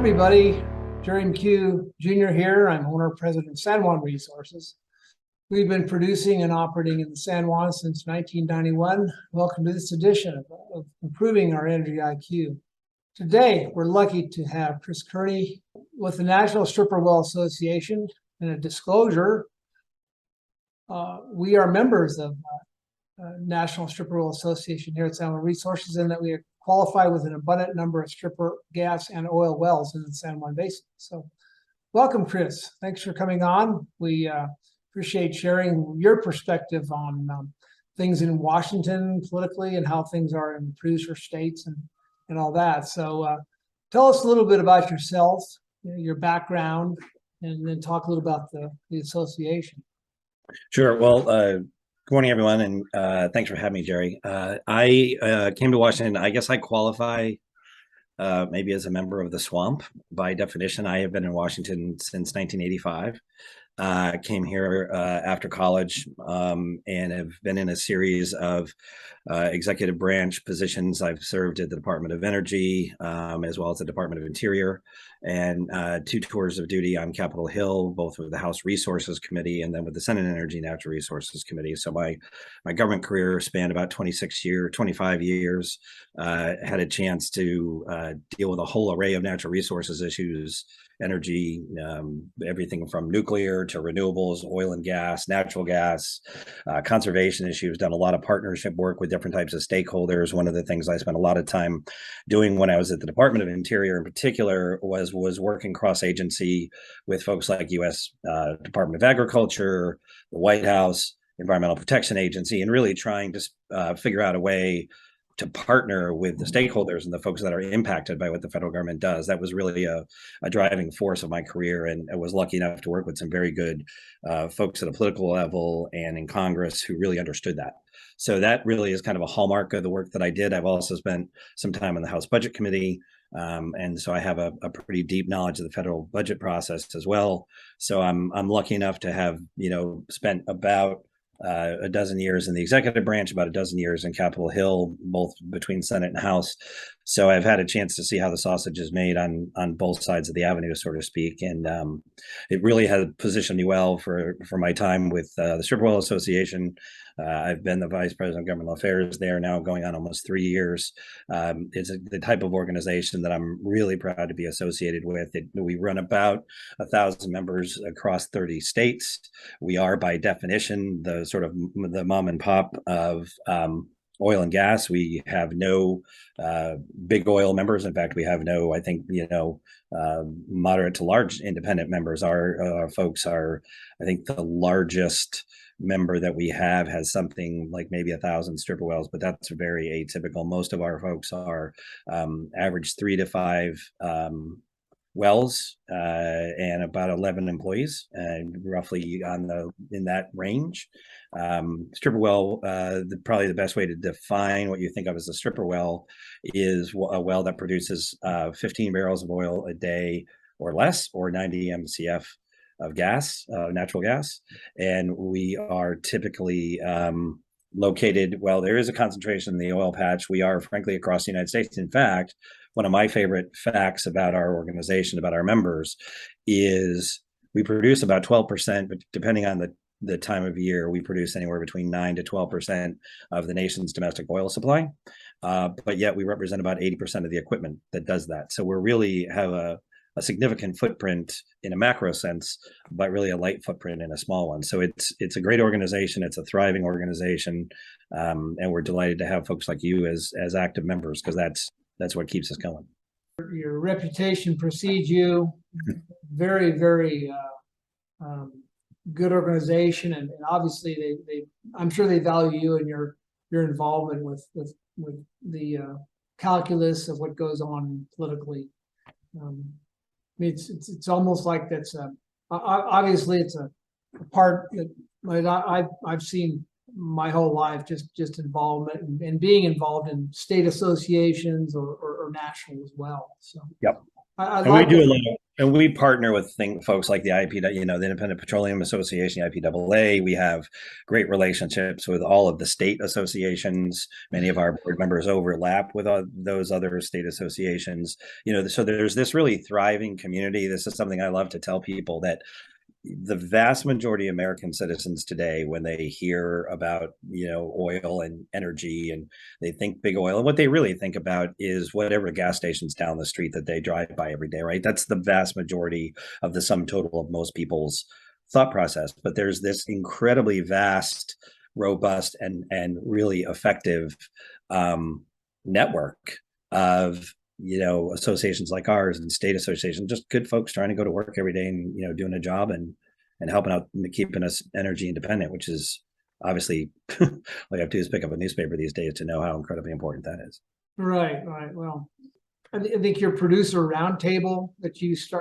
everybody. Jerry McHugh Jr. here. I'm owner and president of San Juan Resources. We've been producing and operating in the San Juan since 1991. Welcome to this edition of Improving Our Energy IQ. Today, we're lucky to have Chris Kearney with the National Stripper Well Association. And a disclosure, we are members of National Stripper Well Association here at San Juan Resources, and that we qualify with an abundant number of stripper gas and oil wells in the San Juan Basin. So welcome, Chris. Thanks for coming on. We appreciate sharing your perspective on things in Washington politically and how things are in producer states and all that. So tell us a little bit about yourself, your background, and then talk a little about the association. Sure. Well, good morning, everyone, and thanks for having me, Jerry. I came to Washington. I guess I qualify maybe as a member of the swamp. By definition, I have been in Washington since 1985. Came here after college and have been in a series of executive branch positions. I've served at the Department of Energy as well as the Department of Interior, and 2 tours of duty on Capitol Hill, both with the House Resources Committee and then with the Senate Energy and Natural Resources Committee. So my government career spanned about 25 years. Had a chance to deal with a whole array of natural resources issues, energy, everything from nuclear to renewables, oil and gas, natural gas, conservation issues. Done a lot of partnership work with different types of stakeholders. One of the things I spent a lot of time doing when I was at the Department of Interior in particular was working cross-agency with folks like U.S. Department of Agriculture, the White House, Environmental Protection Agency, and really trying to figure out a way to partner with the stakeholders and the folks that are impacted by what the federal government does. That was really a driving force of my career, and I was lucky enough to work with some very good folks at a political level and in Congress who really understood that. So that really is kind of a hallmark of the work that I did. I've also spent some time on the House Budget Committee, and so I have a pretty deep knowledge of the federal budget process as well. So I'm lucky enough to have spent about a dozen years in the executive branch, about a dozen years in Capitol Hill, both between Senate and House. So I've had a chance to see how the sausage is made on both sides of the avenue, so to speak. And it really has positioned me well for my time with the Stripper Well Association. I've been the vice president of governmental affairs there now going on almost 3 years. It's the type of organization that I'm really proud to be associated with. We run about 1,000 members across 30 states. We are, by definition, the sort of the mom and pop of oil and gas. We have no big oil members. In fact, we have no, I think, moderate to large independent members. Our folks are, I think, the largest member that we have has something like maybe 1,000 stripper wells, but that's very atypical. Most of our folks are average 3 to 5 wells and about 11 employees, roughly in that range. Stripper well, probably the best way to define what you think of as a stripper well is a well that produces 15 barrels of oil a day or less, or 90 MCF of gas, natural gas. And we are typically located, well, there is a concentration in the oil patch. We are, frankly, across the United States. In fact, one of my favorite facts about our organization, about our members, is we produce about 12%, but depending on the time of year, we produce anywhere between 9 to 12% of the nation's domestic oil supply. But yet we represent about 80% of the equipment that does that. So we really have a significant footprint in a macro sense, but really a light footprint in a small one. So it's a great organization. It's a thriving organization. And we're delighted to have folks like you as active members, because that's what keeps us going. Your reputation precedes you. Very, very good organization, and obviously they I'm sure they value you and your involvement with the calculus of what goes on politically. It's almost like that's obviously it's a part that I've seen my whole life, just involvement and being involved in state associations or national as well. So yep. I And we like do a it. lot of, and we partner with folks like the IP, the Independent Petroleum Association, the IPAA. We have great relationships with all of the state associations. Many of our board members overlap with those other state associations. So there's this really thriving community. This is something I love to tell people, that the vast majority of American citizens today, when they hear about, oil and energy, and they think big oil, and what they really think about is whatever gas stations down the street that they drive by every day, right? That's the vast majority of the sum total of most people's thought process. But there's this incredibly vast, robust, and really effective network of associations like ours and state associations, just good folks trying to go to work every day and doing a job and helping out, keeping us energy independent, which is obviously all you have to do is pick up a newspaper these days to know how incredibly important that is. Right, right. Well, I think your producer roundtable that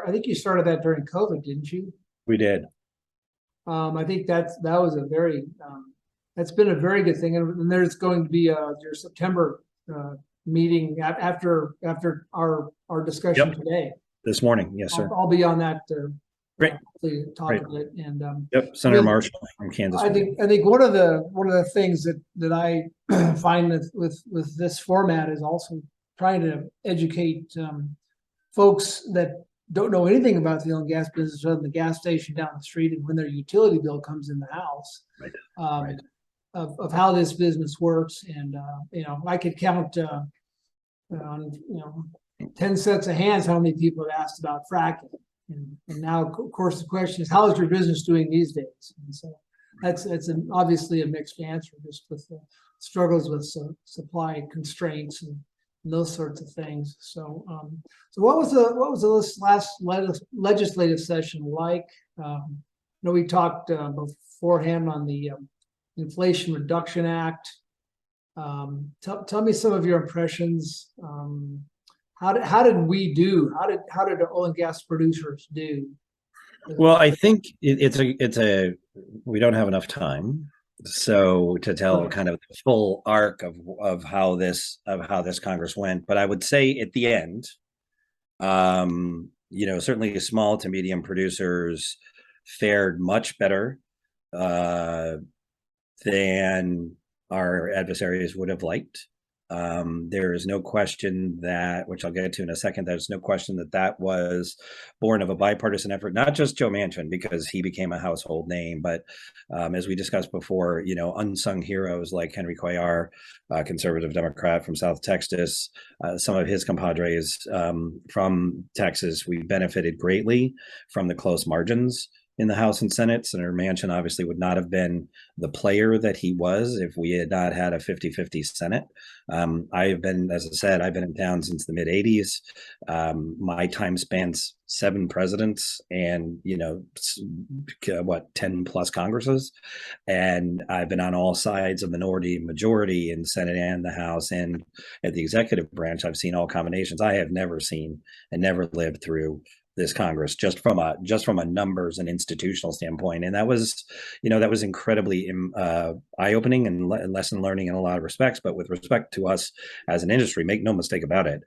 I think you started that during COVID, didn't you? We did. I think that was a very that's been a very good thing, and there's going to be your September meeting after our discussion Yep. today. This morning, yes, sir. I'll be on that. Great. Talk Great. about it, and Yep, Senator Marshall from Kansas. I think one of the things that I find with this format is also trying to educate folks that don't know anything about the oil and gas business other than the gas station down the street and when their utility bill comes in the house. Right. Right. Of how this business works. And I could count on 10 sets of hands how many people have asked about fracking. And now, of course, the question is, how is your business doing these days? And so that's obviously a mixed answer, just with the struggles with supply constraints and those sorts of things. So, what was the last legislative session like? We talked beforehand on the Inflation Reduction Act. Tell me some of your impressions. How did we do? How did the oil and gas producers do? Well, I think it's a we don't have enough time, so to tell kind of the full arc of how this Congress went. But I would say at the end, certainly small to medium producers fared much better than our adversaries would have liked. There is no question that, which I'll get to in a second, there's no question that was born of a bipartisan effort, not just Joe Manchin, because he became a household name, but as we discussed before, unsung heroes like Henry Cuellar, conservative Democrat from South Texas, some of his compadres from Texas. We benefited greatly from the close margins in the House and Senate. Senator Manchin obviously would not have been the player that he was if we had not had a 50-50 Senate. I've been in town since the mid 80s. My time spans 7 presidents and 10 plus Congresses, and I've been on all sides of minority and majority in the Senate and the House, and at the executive branch I've seen all combinations. I have never seen and never lived through this Congress just from a numbers and institutional standpoint, and that was incredibly eye-opening and lesson learning in a lot of respects. But with respect to us as an industry, make no mistake about it,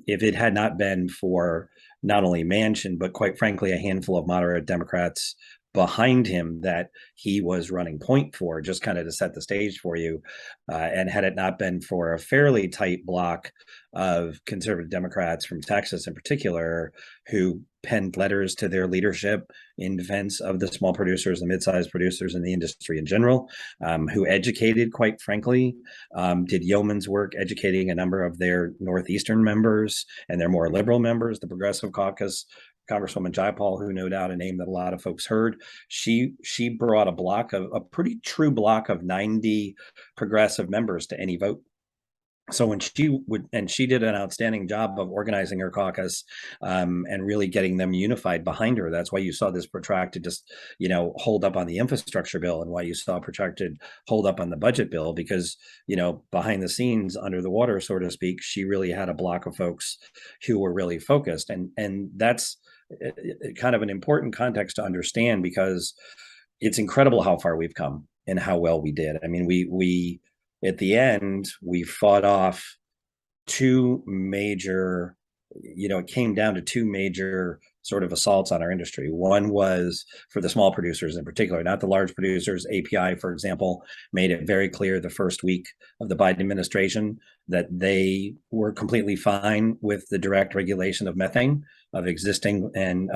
if it had not been for not only Manchin but quite frankly a handful of moderate Democrats behind him that he was running point for, just kind of to set the stage for you, and had it not been for a fairly tight block of conservative Democrats from Texas in particular, who penned letters to their leadership in defense of the small producers and mid-sized producers in the industry in general, who educated, quite frankly, did yeoman's work educating a number of their Northeastern members and their more liberal members, the Progressive Caucus. Congresswoman Jayapal, who no doubt a name that a lot of folks heard, she brought a pretty true block of 90 progressive members to any vote. So when she did an outstanding job of organizing her caucus and really getting them unified behind her. That's why you saw this protracted hold up on the infrastructure bill, and why you saw protracted hold up on the budget bill, because behind the scenes, under the water, so to speak, she really had a block of folks who were really focused, and that's kind of an important context to understand, because it's incredible how far we've come and how well we did. I mean, we at the end, we fought off 2 major it came down to two major sort of assaults on our industry. One was for the small producers in particular, not the large producers. API, for example, made it very clear the first week of the Biden administration that they were completely fine with the direct regulation of methane of existing and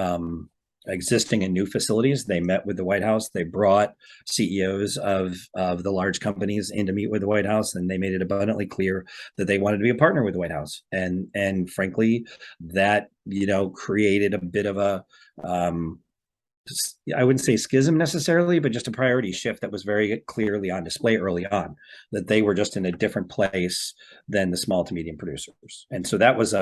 new facilities. They met with the White House. They brought CEOs of the large companies in to meet with the White House, and they made it abundantly clear that they wanted to be a partner with the White House. And frankly, that created a bit of a I wouldn't say schism necessarily, but just a priority shift that was very clearly on display early on, that they were just in a different place than the small to medium producers. And so that was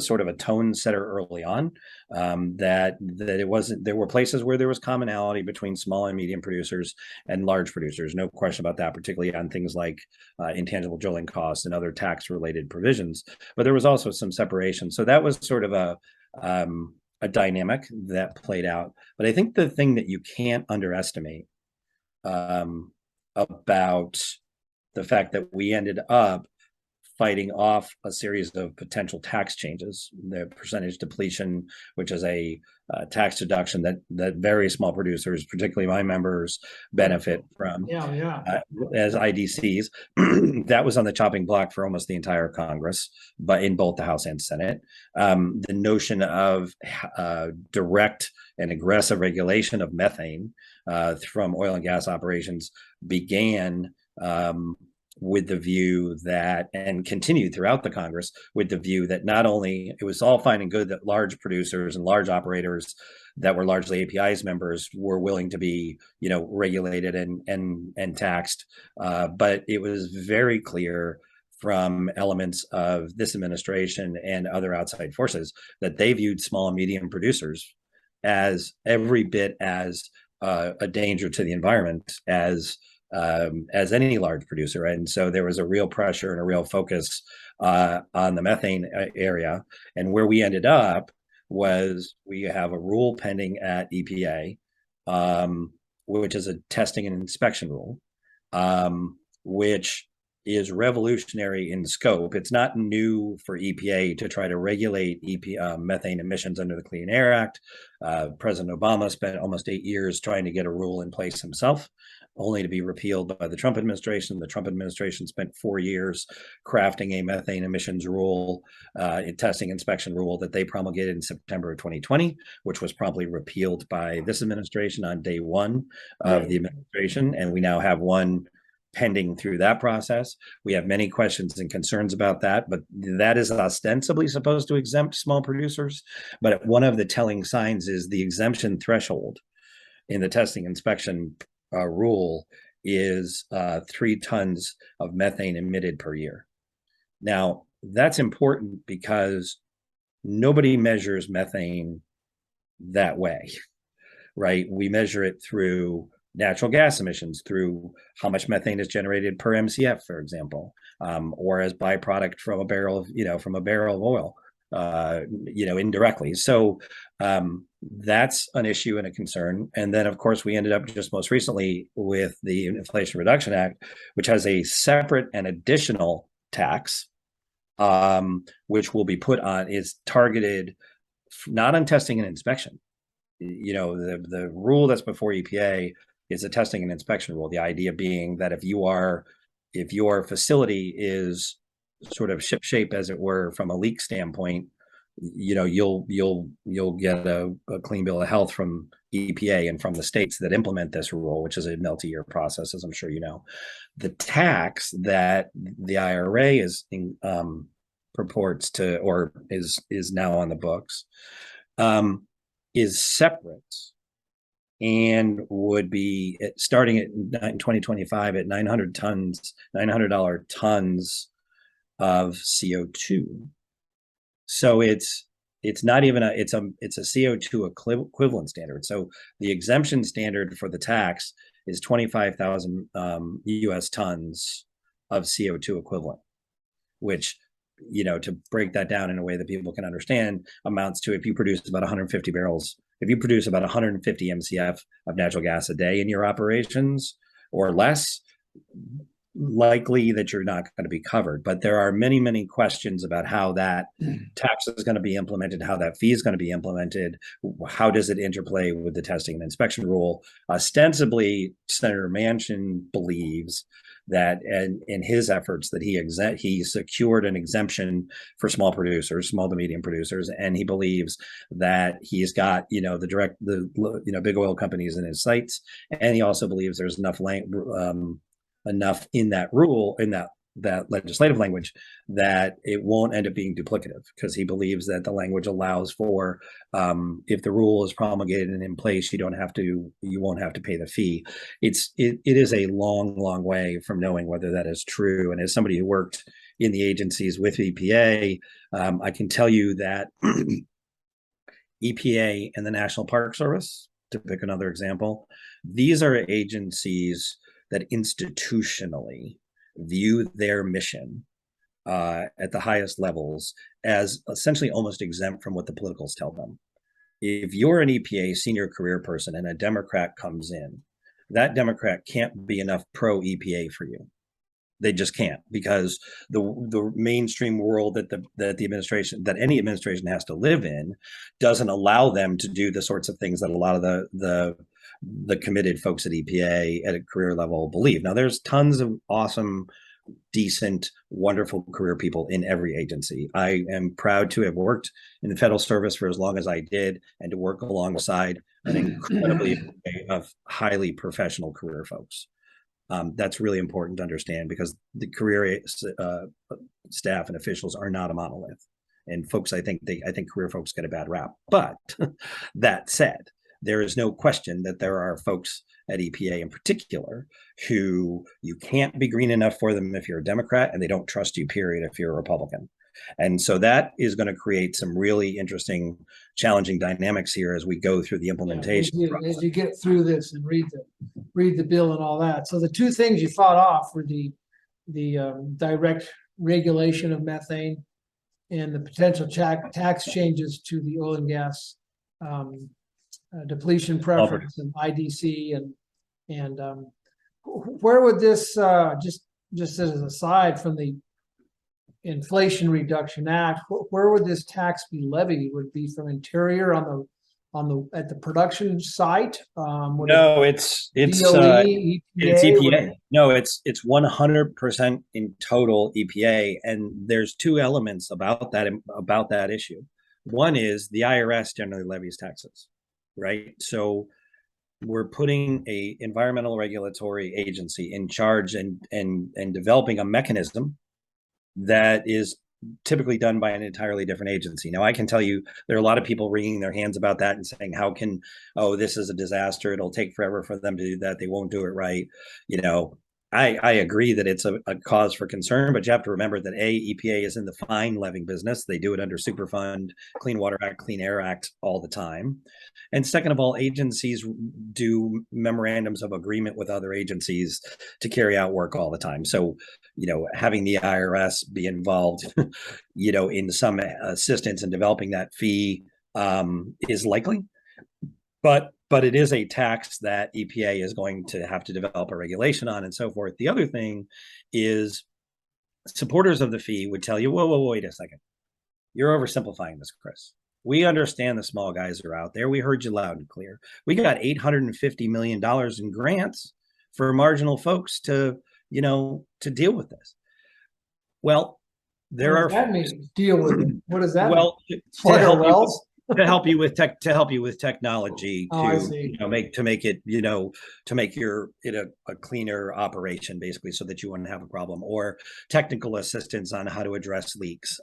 sort of a tone setter early on, that it wasn't, there were places where there was commonality between small and medium producers and large producers, no question about that, particularly on things like intangible drilling costs and other tax related provisions. But there was also some separation. So that was sort of a dynamic that played out. But I think the thing that you can't underestimate about the fact that we ended up fighting off a series of potential tax changes, the percentage depletion, which is a tax deduction that very small producers, particularly my members, benefit from as IDCs. That was on the chopping block for almost the entire Congress, but in both the House and Senate. The notion of direct and aggressive regulation of methane from oil and gas operations began with the view that, and continued throughout the Congress, with the view that not only it was all fine and good that large producers and large operators that were largely API's members were willing to be, regulated and taxed, but it was very clear from elements of this administration and other outside forces that they viewed small and medium producers as every bit as a danger to the environment as any large producer. And so there was a real pressure and a real focus on the methane area. And where we ended up was we have a rule pending at EPA, which is a testing and inspection rule, which is revolutionary in scope. It's not new for EPA to try to regulate methane emissions under the Clean Air Act. President Obama spent almost 8 years trying to get a rule in place himself, only to be repealed by the Trump administration. The Trump administration spent 4 years crafting a methane emissions rule, a testing inspection rule that they promulgated in September of 2020, which was promptly repealed by this administration on day one of the administration. And we now have one pending through that process. We have many questions and concerns about that, but that is ostensibly supposed to exempt small producers. But one of the telling signs is the exemption threshold in the testing inspection rule is 3 tons of methane emitted per year. Now, that's important because nobody measures methane that way, right? We measure it through natural gas emissions, through how much methane is generated per MCF, for example, or as byproduct from a barrel of oil, indirectly. So that's an issue and a concern. And then, of course, we ended up just most recently with the Inflation Reduction Act, which has a separate and additional tax, which will be put on, is targeted not on testing and inspection. The rule that's before EPA is a testing and inspection rule. The idea being that if your facility is sort of shipshape, as it were, from a leak standpoint, you'll get a clean bill of health from EPA and from the states that implement this rule, which is a multi-year process, as I'm sure you know. The tax that the IRA purports to, or is now on the books, is separate and would be starting in 2025 at $900 tons of CO2. So it's not even it's a CO2 equivalent standard. So the exemption standard for the tax is 25,000 US tons of CO2 equivalent, which, to break that down in a way that people can understand, amounts to, if you produce about 150 MCF of natural gas a day in your operations or less, likely that you're not going to be covered. But there are many, many questions about how that tax is going to be implemented, how that fee is going to be implemented, how does it interplay with the testing and inspection rule. Ostensibly, Senator Manchin believes that in his efforts that he secured an exemption for small producers, small to medium producers, and he believes that he's got the big oil companies in his sights, and he also believes there's enough in that rule, in that legislative language, that it won't end up being duplicative, because he believes that the language allows for, if the rule is promulgated and in place, you won't have to pay the fee. It is a long way from knowing whether that is true. And as somebody who worked in the agencies with EPA, I can tell you that EPA and the National Park Service, to pick another example, these are agencies that institutionally view their mission at the highest levels as essentially almost exempt from what the politicals tell them. If you're an EPA senior career person and a Democrat comes in, that Democrat can't be enough pro-EPA for you. They just can't, because the mainstream world that any administration has to live in doesn't allow them to do the sorts of things that a lot of the committed folks at EPA at a career level believe. Now, there's tons of awesome, decent, wonderful career people in every agency. I am proud to have worked in the federal service for as long as I did, and to work alongside an incredibly of highly professional career folks. That's really important to understand, because the career staff and officials are not a monolith. And folks, I think career folks get a bad rap. But that said, there is no question that there are folks at EPA in particular who you can't be green enough for them if you're a Democrat, and they don't trust you, period, if you're a Republican. And so that is going to create some really interesting, challenging dynamics here as we go through the implementation. As you get through this and read the bill and all that. So the two things you fought off were the direct regulation of methane and the potential tax changes to the oil and gas depletion preference and IDC and where would this just as an aside from the Inflation Reduction Act, where would this tax be levied? Would it be from Interior at the production site? No, it's DOE, EPA. It's EPA. No, it's 100% in total EPA, and there's two elements about that issue. One is the IRS generally levies taxes, right? So we're putting a environmental regulatory agency in charge and developing a mechanism that is typically done by an entirely different agency. Now, I can tell you there are a lot of people wringing their hands about that and saying, this is a disaster. It'll take forever for them to do that. They won't do it right. I agree that it's a cause for concern, but you have to remember that EPA is in the fine levying business. They do it under Superfund, Clean Water Act, Clean Air Act all the time. And second of all, agencies do memorandums of agreement with other agencies to carry out work all the time. So, having the IRS be involved, in some assistance in developing that fee is likely. But it is a tax that EPA is going to have to develop a regulation on and so forth. The other thing is supporters of the fee would tell you, whoa, wait a second. You're oversimplifying this, Chris. We understand the small guys are out there. We heard you loud and clear. We got $850 million in grants for marginal folks to deal with this. Well, there are. That means deal with it. What does that mean? Well, to help you with technology to make it a cleaner operation, basically, so that you wouldn't have a problem, or technical assistance on how to address leaks.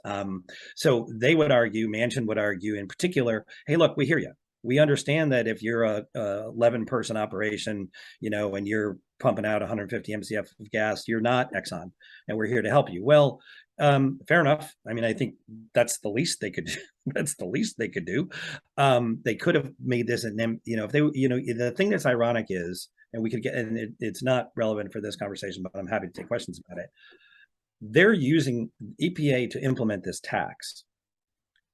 So they would argue, Manchin would argue in particular, hey, look, we hear you. We understand that if you're a 11-person operation, and you're pumping out 150 MCF of gas, you're not Exxon, and we're here to help you. Well, fair enough. I mean, I think that's the least they could. That's the least they could do. They could have made this, and then if they, the thing that's ironic is, and we could get, and it's not relevant for this conversation, but I'm happy to take questions about it. They're using EPA to implement this tax,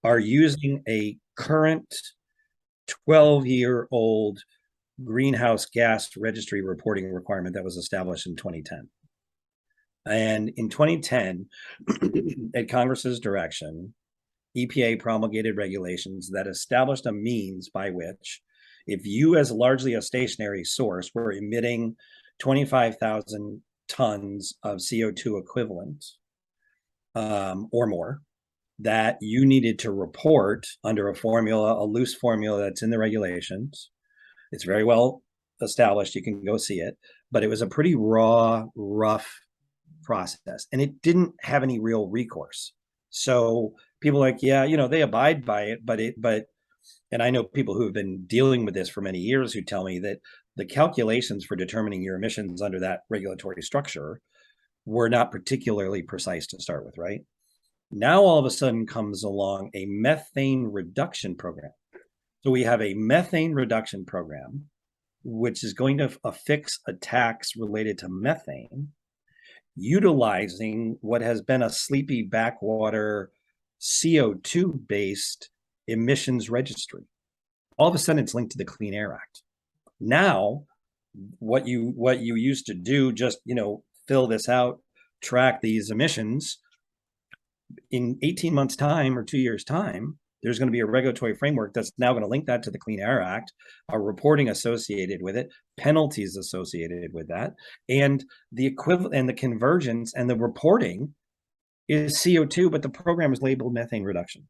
are using a current 12-year-old greenhouse gas registry reporting requirement that was established in 2010. And in 2010, at Congress's direction, EPA promulgated regulations that established a means by which, if you, as largely a stationary source, were emitting 25,000 tons of CO2 equivalent or more, that you needed to report under a formula, a loose formula that's in the regulations. It's very well established. You can go see it, but it was a pretty raw, rough process, and it didn't have any real recourse. So people are like, yeah, they abide by it, but and I know people who have been dealing with this for many years who tell me that the calculations for determining your emissions under that regulatory structure were not particularly precise to start with, right? Now all of a sudden comes along a methane reduction program. So we have a methane reduction program, which is going to affix a tax related to methane, utilizing what has been a sleepy backwater CO2 based emissions registry. All of a sudden it's linked to the Clean Air Act. Now, what you used to do, just fill this out, track these emissions, in 18 months time or 2 years time, there's going to be a regulatory framework that's now going to link that to the Clean Air Act, a reporting associated with it, penalties associated with that, and the equivalent and the convergence and the reporting is CO2, but the program is labeled methane reduction.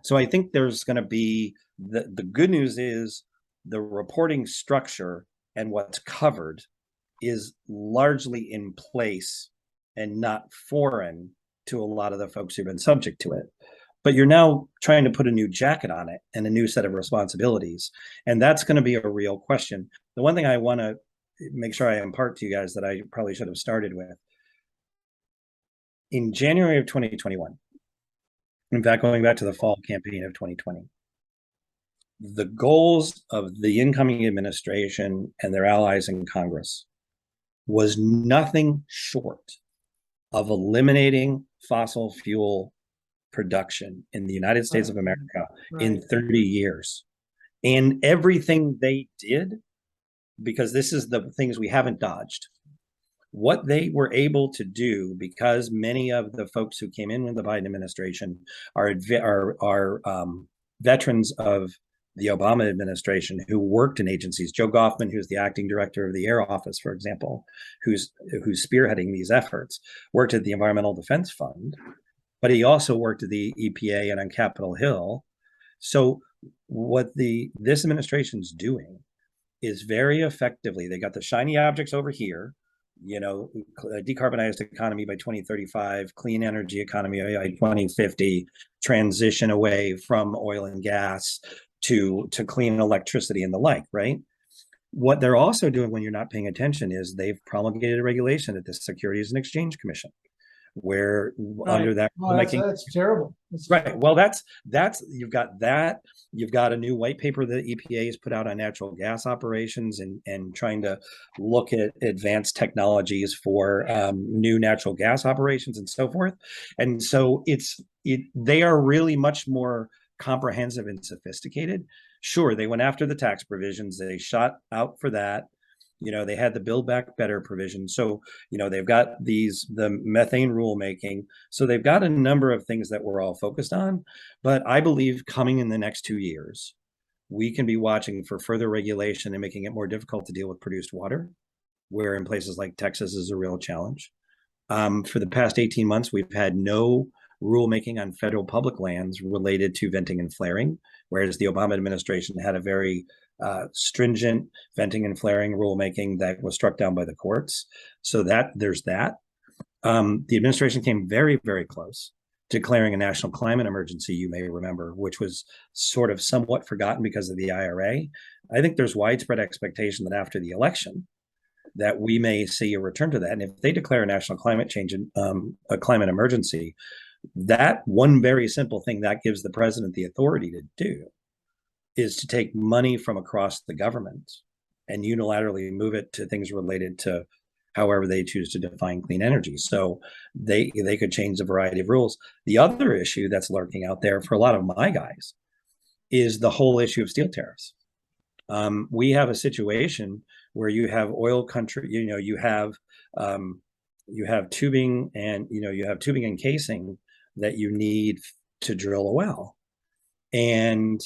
So I think there's going to be the good news is the reporting structure and what's covered is largely in place and not foreign to a lot of the folks who've been subject to it. But you're now trying to put a new jacket on it and a new set of responsibilities. And that's going to be a real question. The one thing I want to make sure I impart to you guys that I probably should have started with. In January of 2021, in fact, going back to the fall campaign of 2020, the goals of the incoming administration and their allies in Congress was nothing short of eliminating fossil fuel production in the United States of America in 30 years. And everything they did, because this is the things we haven't dodged, what they were able to do, because many of the folks who came in with the Biden administration are veterans of the Obama administration who worked in agencies. Joe Goffman, who's the acting director of the Air Office, for example, who's spearheading these efforts, worked at the Environmental Defense Fund, but he also worked at the EPA and on Capitol Hill. So what this administration's doing is very effectively, they got the shiny objects over here, decarbonized economy by 2035, clean energy economy by 2050, transition away from oil and gas to clean electricity and the like, right? What they're also doing when you're not paying attention is they've promulgated a regulation at the Securities and Exchange Commission, where under that that's terrible. Right. Well, that's you've got that. You've got a new white paper that EPA has put out on natural gas operations and trying to look at advanced technologies for new natural gas operations and so forth. And so they are really much more comprehensive and sophisticated. Sure, they went after the tax provisions. They shot out for that. They had the Build Back Better provision. So, they've got the methane rulemaking. So they've got a number of things that we're all focused on. But I believe coming in the next 2 years, we can be watching for further regulation and making it more difficult to deal with produced water, where in places like Texas is a real challenge. For the past 18 months, we've had no rulemaking on federal public lands related to venting and flaring, whereas the Obama administration had a very stringent venting and flaring rulemaking that was struck down by the courts. So there's that. The administration came very, very close to declaring a national climate emergency, you may remember, which was sort of somewhat forgotten because of the IRA. I think there's widespread expectation that after the election, that we may see a return to that. And if they declare a national climate change, a climate emergency, that one very simple thing that gives the president the authority to do is to take money from across the government and unilaterally move it to things related to however they choose to define clean energy. So they could change a variety of rules. The other issue that's lurking out there for a lot of my guys is the whole issue of steel tariffs. We have a situation where you have oil country, you have you have tubing, and you have tubing and casing that you need to drill a well. And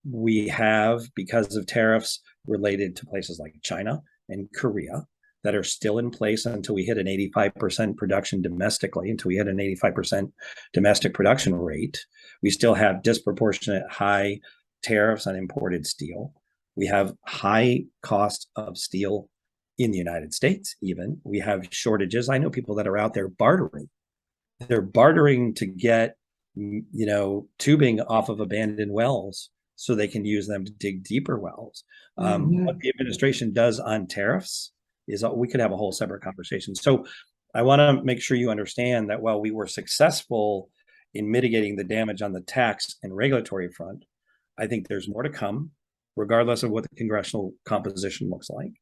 we have, because of tariffs related to places like China and Korea that are still in place until we hit an 85% production domestically, until we hit an 85% domestic production rate, we still have disproportionate high tariffs on imported steel. We have high cost of steel in the United States, even. We have shortages. I know people that are out there bartering. They're bartering to get, tubing off of abandoned wells so they can use them to dig deeper wells. What the administration does on tariffs is we could have a whole separate conversation. So I want to make sure you understand that while we were successful in mitigating the damage on the tax and regulatory front, I think there's more to come, regardless of what the congressional composition looks like.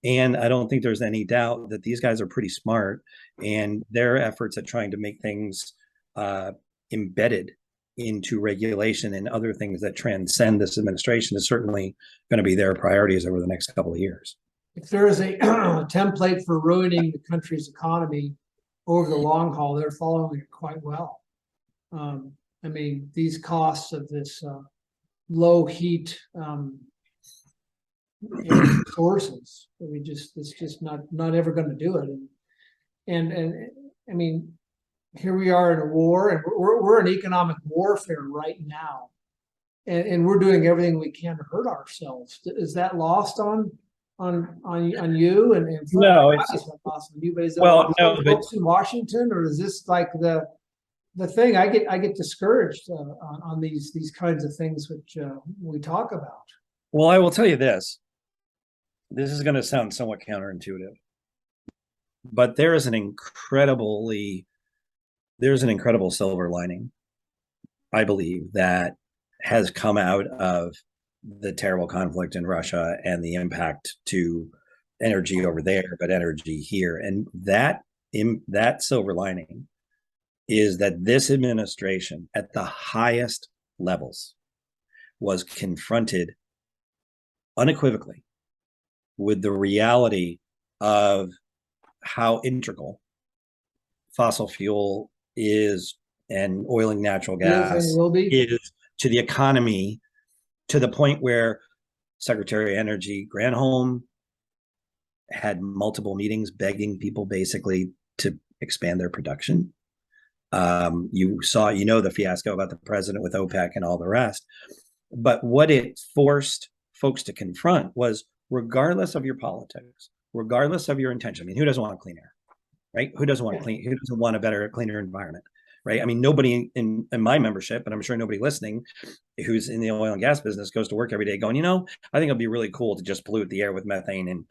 And I don't think there's any doubt that these guys are pretty smart, and their efforts at trying to make things embedded into regulation and other things that transcend this administration is certainly going to be their priorities over the next couple of years. If there is a template for ruining the country's economy over the long haul, they're following it quite well. I mean, these costs of this low heat sources, it's just not ever going to do it. And I mean, here we are in a war, and we're in economic warfare right now, and we're doing everything we can to hurt ourselves. Is that lost on you? And no, it's not lost on you, but is it well, no, folks in Washington, or is this like the thing? I get discouraged on these kinds of things which we talk about. Well, I will tell you this. This is going to sound somewhat counterintuitive, but there's an incredible silver lining, I believe, that has come out of the terrible conflict in Russia and the impact to energy over there, but energy here. And that silver lining is that this administration at the highest levels was confronted unequivocally with the reality of how integral fossil fuel is, and oil and natural gas is to the economy, to the point where Secretary of Energy Granholm had multiple meetings begging people basically to expand their production. You saw, the fiasco about the president with OPEC and all the rest. But what it forced folks to confront was, regardless of your politics, regardless of your intention, I mean, who doesn't want clean air, right? Who doesn't want who doesn't want a better, cleaner environment, right? I mean, nobody in my membership, and I'm sure nobody listening who's in the oil and gas business goes to work every day going, I think it'd be really cool to just pollute the air with methane and,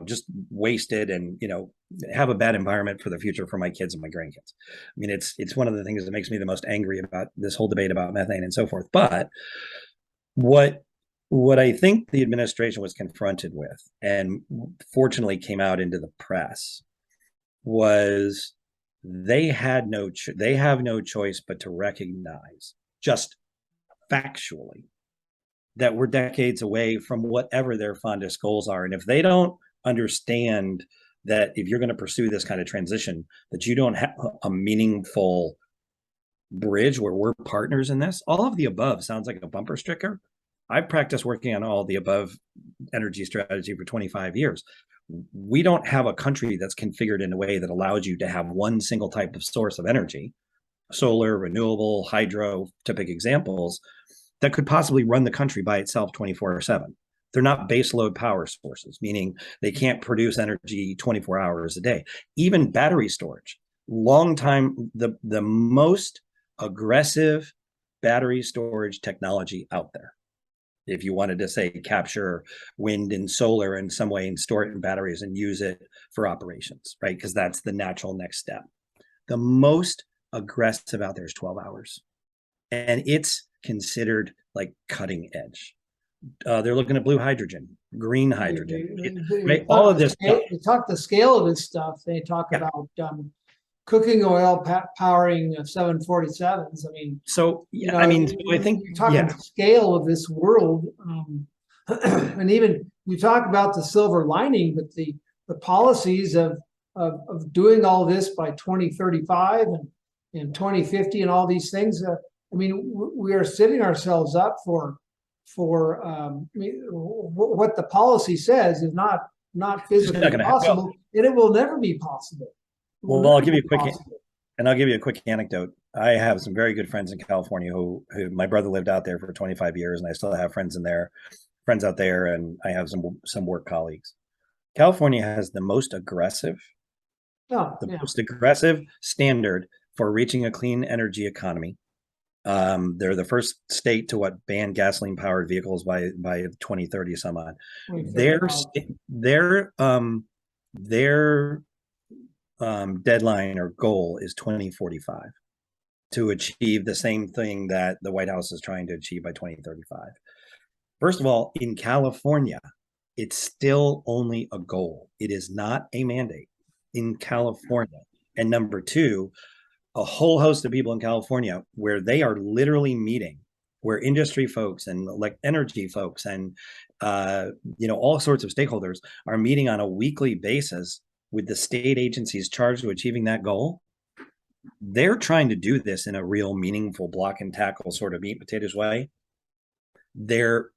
just waste it and, have a bad environment for the future for my kids and my grandkids. I mean, it's one of the things that makes me the most angry about this whole debate about methane and so forth. But what I think the administration was confronted with, and fortunately came out into the press, was they have no choice but to recognize, just factually, that we're decades away from whatever their fondest goals are. And if they don't understand that if you're going to pursue this kind of transition, that you don't have a meaningful bridge where we're partners in this, all of the above sounds like a bumper sticker. I've practiced working on all the above energy strategy for 25 years. We don't have a country that's configured in a way that allows you to have one single type of source of energy, solar, renewable, hydro, to pick examples, that could possibly run the country by itself 24/7. They're not baseload power sources, meaning they can't produce energy 24 hours a day. Even battery storage, long time, the most aggressive battery storage technology out there. If you wanted to, say, capture wind and solar in some way and store it in batteries and use it for operations, right? Because that's the natural next step. The most aggressive out there is 12 hours. And it's considered like cutting edge. They're looking at blue hydrogen, green hydrogen, right? All of this. They talk the scale of this stuff. They talk about cooking oil powering 747s. I mean, so I think you're talking the scale of this world, and even you talk about the silver lining, but the policies of of doing all this by 2035 and 2050 and all these things. I mean, we are setting ourselves up for what the policy says is not physically possible, and it will never be possible. Well, I'll give you a quick anecdote. I have some very good friends in California who my brother lived out there for 25 years, and I still have friends out there, and I have some work colleagues. California has the most aggressive standard for reaching a clean energy economy. They're the first state to ban gasoline powered vehicles by 2030 some odd. Their deadline or goal is 2045 to achieve the same thing that the White House is trying to achieve by 2035. First of all, in California, it's still only a goal. It is not a mandate in California. And number two, a whole host of people in California where they are literally meeting, where industry folks and like energy folks and all sorts of stakeholders are meeting on a weekly basis with the state agencies charged with achieving that goal. They're trying to do this in a real meaningful block and tackle sort of meat and potatoes way. They're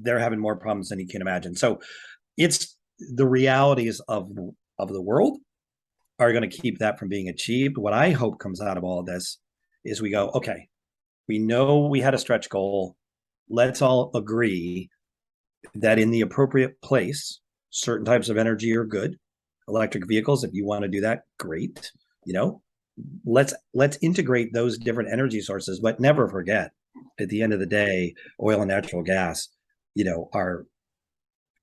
having more problems than you can imagine. So it's the realities of the world are going to keep that from being achieved. What I hope comes out of all of this is we go, okay, we know we had a stretch goal. Let's all agree that in the appropriate place, certain types of energy are good. Electric vehicles, if you want to do that, great. Let's integrate those different energy sources, but never forget, at the end of the day, oil and natural gas, are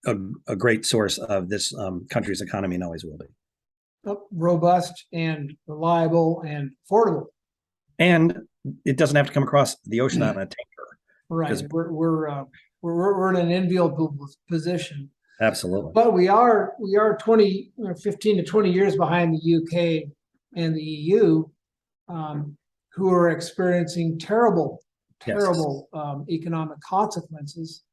a great source of this country's economy and always will be. Robust and reliable and affordable. And it doesn't have to come across the ocean on a tanker. Right. We're in an enviable position. Absolutely. But we are 15 to 20 years behind the UK and the EU, who are experiencing terrible economic consequences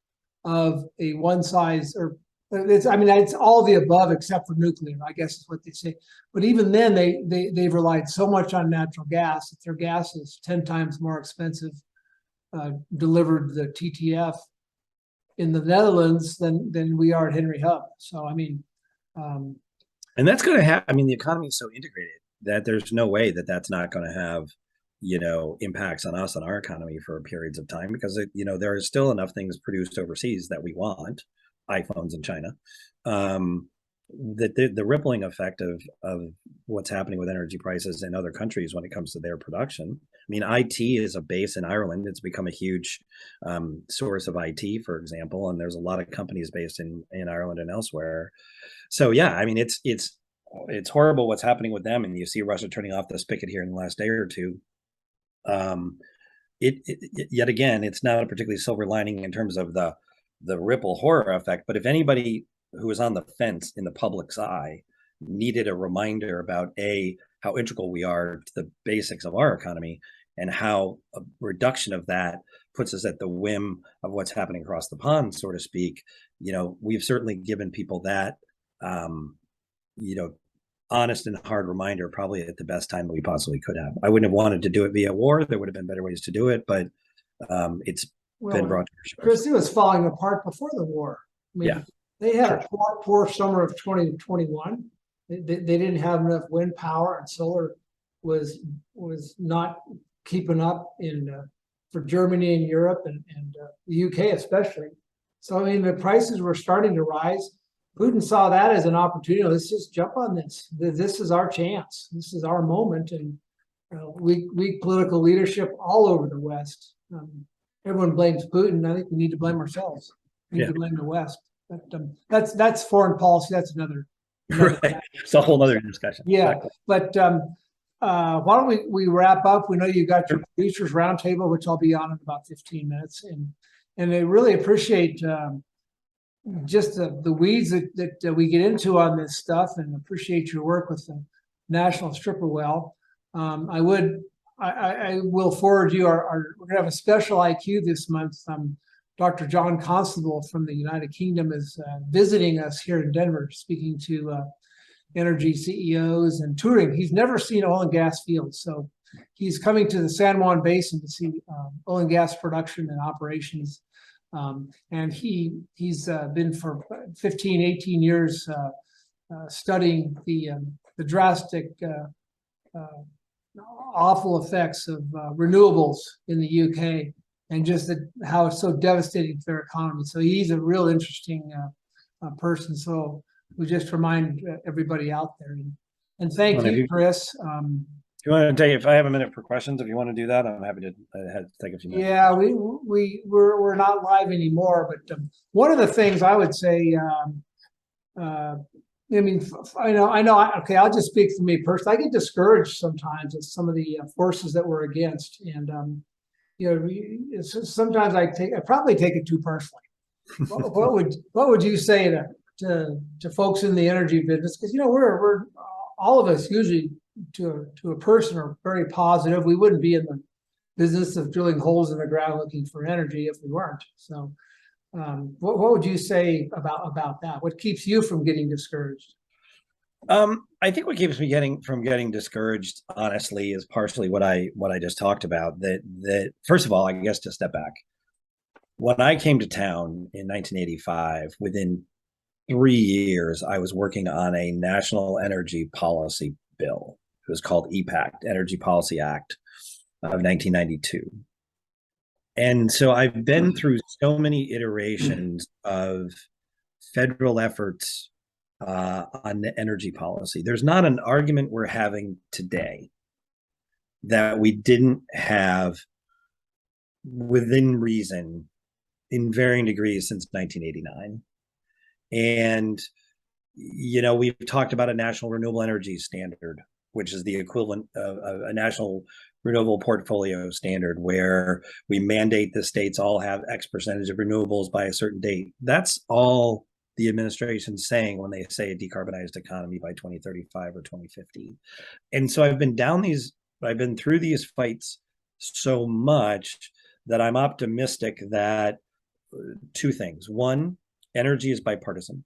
of a one size or it's all the above except for nuclear, I guess is what they say. But even then, they've relied so much on natural gas that their gas is 10 times more expensive delivered the TTF in the Netherlands than we are at Henry Hub. So and that's going to happen. The economy is so integrated that there's no way that that's not going to have impacts on us and our economy for periods of time, because there are still enough things produced overseas that we want, iPhones in China, that the rippling effect of what's happening with energy prices in other countries when it comes to their production. IT is a base in Ireland. It's become a huge source of IT, for example, and there's a lot of companies based in Ireland and elsewhere. So yeah, it's horrible what's happening with them, and you see Russia turning off the spigot here in the last day or two. Yet again, it's not a particularly silver lining in terms of the ripple horror effect. But if anybody who is on the fence in the public's eye needed a reminder about how integral we are to the basics of our economy and how a reduction of that puts us at the whim of what's happening across the pond, so to speak, we've certainly given people that, honest and hard reminder, probably at the best time that we possibly could have. I wouldn't have wanted to do it via war. There would have been better ways to do it, but it's been brought to our shores. Chris, it was falling apart before the war. They had a poor summer of 2021. They didn't have enough wind power, and solar was not keeping up for Germany and Europe and the UK especially. So the prices were starting to rise. Putin saw that as an opportunity. Let's just jump on this. This is our chance. This is our moment. And weak political leadership all over the West. Everyone blames Putin. I think we need to blame ourselves. We need to blame the West. But that's foreign policy. That's another right. It's a whole other discussion. Yeah, exactly. But why don't we wrap up? We know you got your producers roundtable, which I'll be on in about 15 minutes, and I really appreciate just the weeds that we get into on this stuff, and appreciate your work with the National Stripper Well. I will forward you we're gonna have a special IQ this month. Dr. John Constable from the United Kingdom is visiting us here in Denver, speaking to energy CEOs and touring. He's never seen oil and gas fields. So he's coming to the San Juan Basin to see oil and gas production and operations. And he's been for 15, 18 years studying the drastic, awful effects of renewables in the UK, and just how it's so devastating to their economy. So he's a real interesting person. So we just remind everybody out there. And thank you, Chris. You want to take, if I have a minute for questions, if you want to do that, I'm happy to take a few minutes. Yeah, we're not live anymore, but one of the things I would say, I mean, I know. Okay, I'll just speak for me personally. I get discouraged sometimes at some of the forces that we're against, and sometimes I probably take it too personally. what would you say to folks in the energy business? Because we're all of us usually to a person are very positive. We wouldn't be in the business of drilling holes in the ground looking for energy if we weren't. So what would you say about that? What keeps you from getting discouraged? I think what keeps me from getting discouraged, honestly, is partially what I just talked about. That first of all, I guess to step back, when I came to town in 1985, within 3 years, I was working on a national energy policy bill. It was called EPACT, Energy Policy Act of 1992. And so I've been through so many iterations of federal efforts on energy policy. There's not an argument we're having today that we didn't have within reason in varying degrees since 1989. And, we've talked about a national renewable energy standard, which is the equivalent of a national renewable portfolio standard, where we mandate the states all have X percentage of renewables by a certain date. That's all the administration's saying when they say a decarbonized economy by 2035 or 2050. And so I've been through these fights so much that I'm optimistic that two things. One, energy is bipartisan.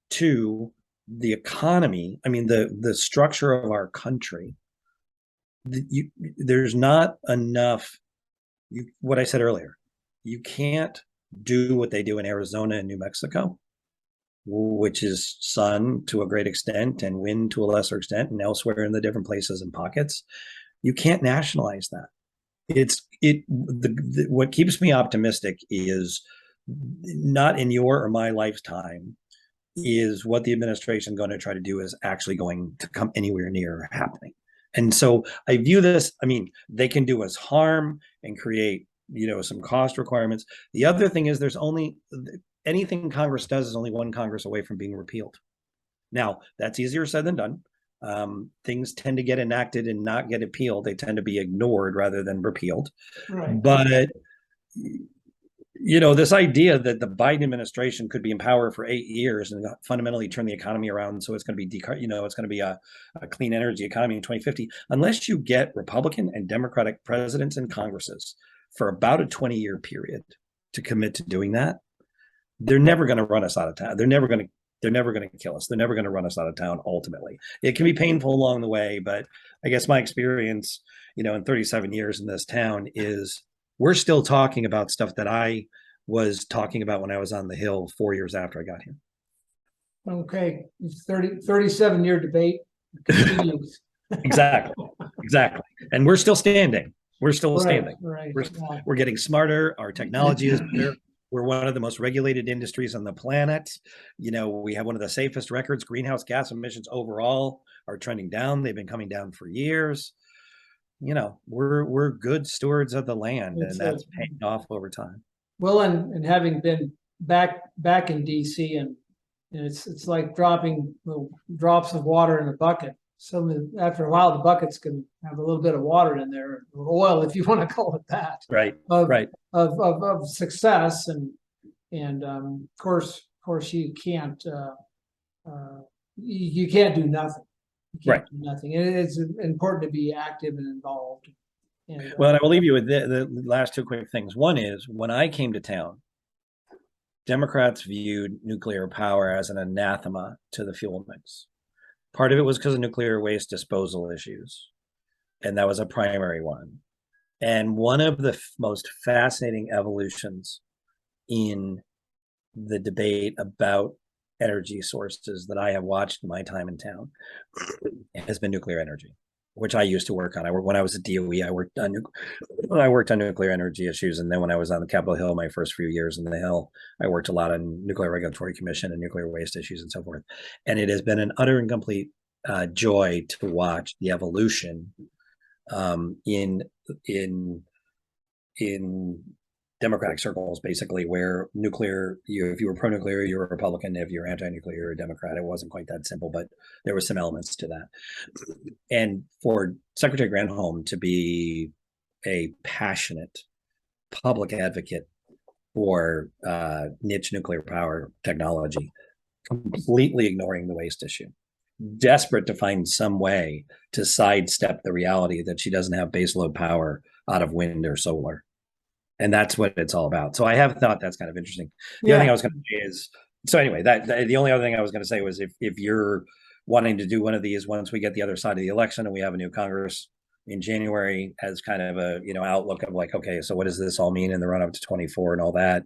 Two, the economy, I mean, the structure of our country, there's not enough, what I said earlier, you can't do what they do in Arizona and New Mexico, which is sun to a great extent and wind to a lesser extent, and elsewhere in the different places and pockets. You can't nationalize that. What keeps me optimistic is not in your or my lifetime is what the administration going to try to do is actually going to come anywhere near happening. And so I view this, I mean, they can do us harm and create, some cost requirements. The other thing is anything Congress does is only one Congress away from being repealed. Now, that's easier said than done. Things tend to get enacted and not get appealed. They tend to be ignored rather than repealed. Right. But this idea that the Biden administration could be in power for 8 years and fundamentally turn the economy around, so it's going to be it's going to be a clean energy economy in 2050, unless you get Republican and Democratic presidents and Congresses for about a 20-year period to commit to doing that, they're never going to run us out of town. They're never going to kill us. They're never going to run us out of town. Ultimately, it can be painful along the way, but I guess my experience, in 37 years in this town is we're still talking about stuff that I was talking about when I was on the Hill 4 years after I got here. Okay. 37-year debate continues. Exactly. And we're still standing. We're still standing. Right. We're getting smarter. Our technology is better. We're one of the most regulated industries on the planet. We have one of the safest records. Greenhouse gas emissions overall are trending down. They've been coming down for years. We're good stewards of the land, and that's paying off over time. Well, and having been back in DC, and it's like dropping little drops of water in a bucket. So after a while, the buckets can have a little bit of water in there, or oil, if you want to call it that. Right. Of success, and of course you can't you can't do nothing. You can't do nothing. And it's important to be active and involved. Well, I will leave you with the last two quick things. One is when I came to town, Democrats viewed nuclear power as an anathema to the fuel mix. Part of it was because of nuclear waste disposal issues, and that was a primary one. And one of the most fascinating evolutions in the debate about energy sources that I have watched in my time in town has been nuclear energy, which I used to work on. When I was at DOE, I worked on nuclear energy issues, and then when I was on the Capitol Hill, my first few years in the Hill, I worked a lot on Nuclear Regulatory Commission and nuclear waste issues and so forth. And it has been an utter and complete joy to watch the evolution in Democratic circles, basically, where nuclear, if you were pro-nuclear, you were a Republican. If you're anti-nuclear, you're a Democrat. It wasn't quite that simple, but there were some elements to that. And for Secretary Granholm to be a passionate public advocate for niche nuclear power technology, completely ignoring the waste issue, desperate to find some way to sidestep the reality that she doesn't have baseload power out of wind or solar. And that's what it's all about. So I have thought that's kind of interesting. The other thing I was going to say is, so anyway, the only other thing I was going to say was if you're wanting to do one of these once we get the other side of the election and we have a new Congress in January, as kind of a outlook of like, okay, so what does this all mean in the run up to 24 and all that?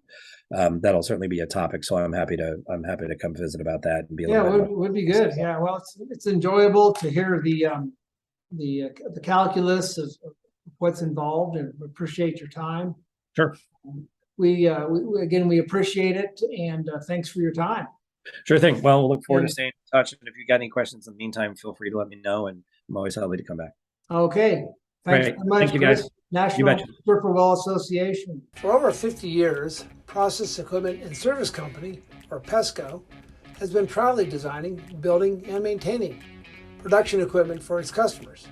That'll certainly be a topic. So I'm happy to come visit about that and be. Would be good. Yeah, well, it's enjoyable to hear the calculus of what's involved, and appreciate your time. Sure. We appreciate it, and thanks for your time. Sure thing. Well, we'll look forward to staying in touch. And if you got any questions in the meantime, feel free to let me know, and I'm always happy to come back. Okay. Thanks very much. Thank you, guys. National Stripper Well Association. For over 50 years, Process Equipment and Service Company, or PESCO, has been proudly designing, building, and maintaining production equipment for its customers.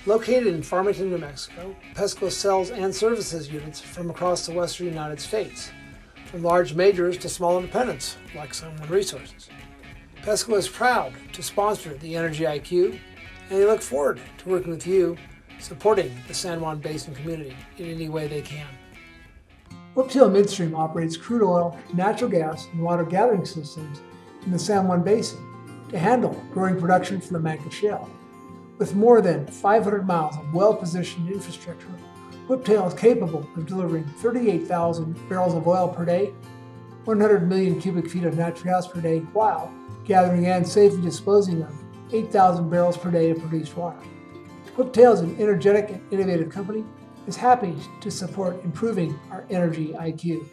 Located in Farmington, New Mexico, PESCO sells and services units from across the western United States, from large majors to small independents like San Juan Resources. PESCO is proud to sponsor the SJIQ, and they look forward to working with you, supporting the San Juan Basin community in any way they can. Whiptail Midstream operates crude oil, natural gas, and water gathering systems in the San Juan Basin to handle growing production from the Manca Shale. With more than 500 miles of well-positioned infrastructure, Whiptail is capable of delivering 38,000 barrels of oil per day, 100 million cubic feet of natural gas per day, while gathering and safely disposing of 8,000 barrels per day of produced water. Whiptail is an energetic and innovative company, is happy to support improving our energy IQ.